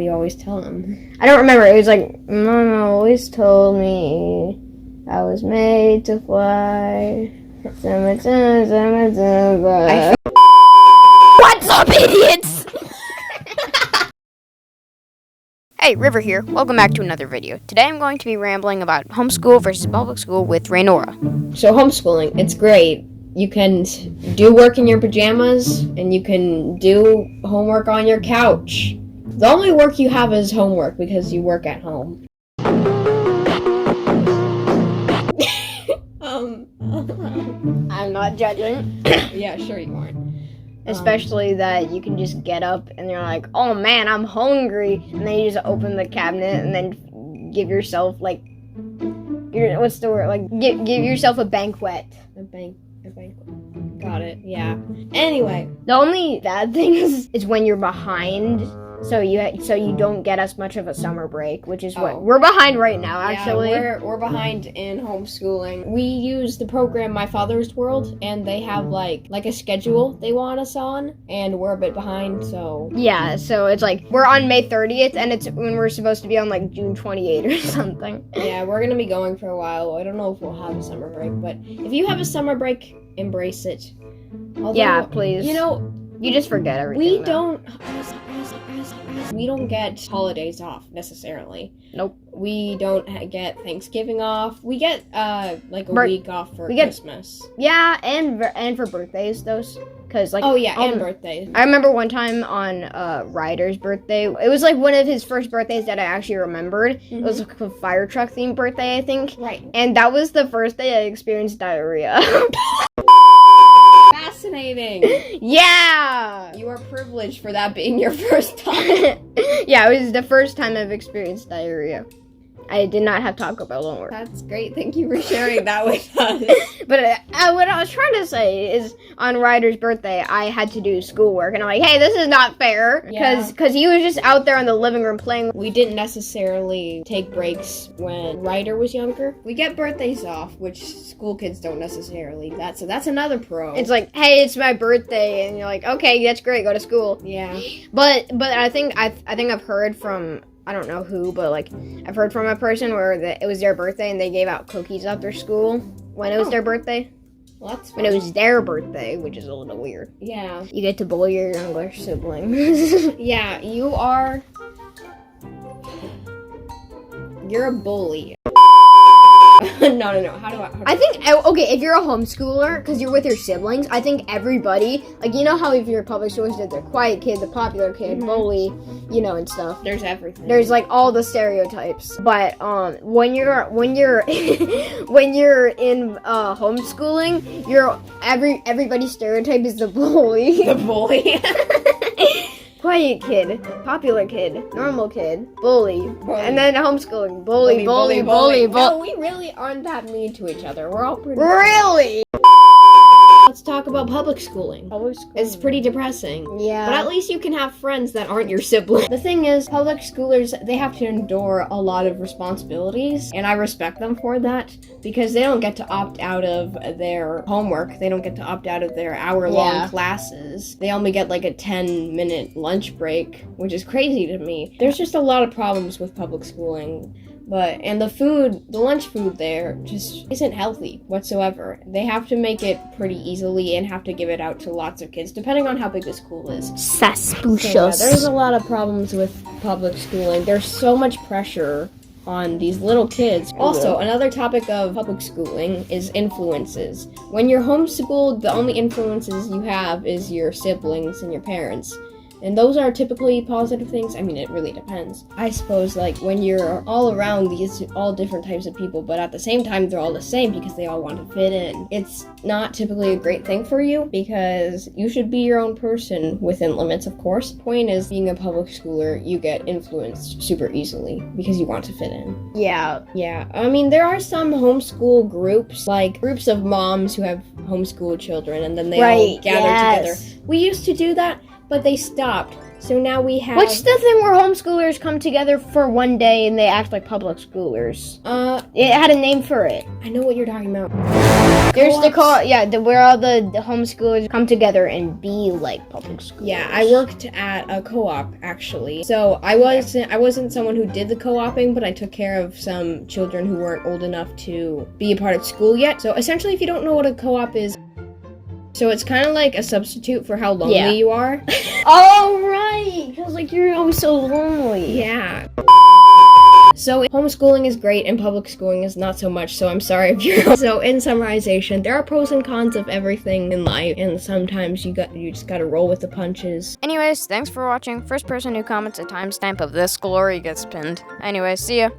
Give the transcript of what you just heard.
You always tell them. I don't remember. It was like, Mama always told me I was made to fly. What's up, idiots? Hey, River here. Welcome back to another video. Today I'm going to be rambling about homeschool versus public school with Raynora. So homeschooling, it's great. You can do work in your pajamas, and you can do homework on your couch. The only work you have is homework because you work at home. I'm not judging. Yeah, sure you aren't. Especially that you can just get up and you're like, oh man, I'm hungry. And then you just open the cabinet and then give yourself like, what's the word? Like, give yourself a banquet. A banquet. Got it, yeah. Anyway. The only bad thing is when you're behind. So you don't get as much of a summer break, which is what we're behind right now, actually. Yeah, we're behind in homeschooling. We use the program My Father's World, and they have like a schedule they want us on, and we're a bit behind, so... Yeah, so it's like, we're on May 30th, and it's when we're supposed to be on like June 28th or something. Yeah, we're gonna be going for a while. I don't know if we'll have a summer break, but if you have a summer break, embrace it. Although, yeah, please. You know... You just forget everything. We don't get holidays off necessarily. Nope. We don't get Thanksgiving off. We get like a week off for Christmas. Yeah, and for birthdays those, cause like and birthdays. I remember one time on Ryder's birthday. It was like one of his first birthdays that I actually remembered. Mm-hmm. It was like a fire truck themed birthday, I think. Right. And that was the first day I experienced diarrhea. Fascinating. Yeah. You are privileged for that being your first time. Yeah, it was the first time I've experienced diarrhea. I did not have Taco Bell, don't worry. That's great. Thank you for sharing that with us. But what I was trying to say is, on Ryder's birthday, I had to do schoolwork, and I'm like, hey, this is not fair, because he was just out there in the living room playing. We didn't necessarily take breaks when Ryder was younger. We get birthdays off, which school kids don't necessarily. So that's another pro. It's like, hey, it's my birthday, and you're like, okay, that's great, go to school. Yeah. But I think I've heard from, I don't know who, but like I've heard from a person where it was their birthday and they gave out cookies after school when it was their birthday. Well, that's when it was their birthday, which is a little weird. Yeah. You get to bully your younger siblings. Yeah, you're a bully. No. How do I think, okay, if you're a homeschooler, because you're with your siblings, I think everybody, like, you know how if you're public schools, there's the quiet kid, the popular kid, bully, and stuff. There's everything. There's, like, all the stereotypes. But, when you're when you're in, homeschooling, everybody's stereotype is the bully. The bully. Quiet kid, popular kid, normal kid, bully. And then homeschooling, bully. No, we really aren't that mean to each other. We're all pretty... Really? Let's talk about public schooling. It's pretty depressing. Yeah. But at least you can have friends that aren't your siblings. The thing is, public schoolers, they have to endure a lot of responsibilities, and I respect them for that, because they don't get to opt out of their homework. They don't get to opt out of their hour-long classes. They only get like a 10-minute lunch break, which is crazy to me. There's just a lot of problems with public schooling. And the lunch food there just isn't healthy whatsoever. They have to make it pretty easily and have to give it out to lots of kids, depending on how big the school is. Suspicious. So, there's a lot of problems with public schooling. There's so much pressure on these little kids. Also, another topic of public schooling is influences. When you're homeschooled, the only influences you have is your siblings and your parents. And those are typically positive things. I mean, it really depends. I suppose, like, when you're all around these all different types of people, but at the same time, they're all the same because they all want to fit in. It's not typically a great thing for you because you should be your own person within limits, of course. Point is, being a public schooler, you get influenced super easily because you want to fit in. Yeah. Yeah. I mean, there are some homeschool groups, like groups of moms who have homeschooled children, and then they all gather together. We used to do that, but they stopped So now we have... What's the thing where homeschoolers come together for one day and they act like public schoolers? It had a name for it. I know what you're talking about. There's the co-op, where all the homeschoolers come together and be like public schoolers. Yeah, I worked at a co-op actually. So I wasn't someone who did the co-oping, but I took care of some children who weren't old enough to be a part of school yet. So essentially, if you don't know what a co-op is, so it's kind of like a substitute for how lonely you are. Oh, right. Because, like, you're always so lonely. Yeah. So homeschooling is great and public schooling is not so much, so I'm sorry if you're... So in summarization, there are pros and cons of everything in life, and sometimes you just gotta roll with the punches. Anyways, thanks for watching. First person who comments a timestamp of this glory gets pinned. Anyways, see ya.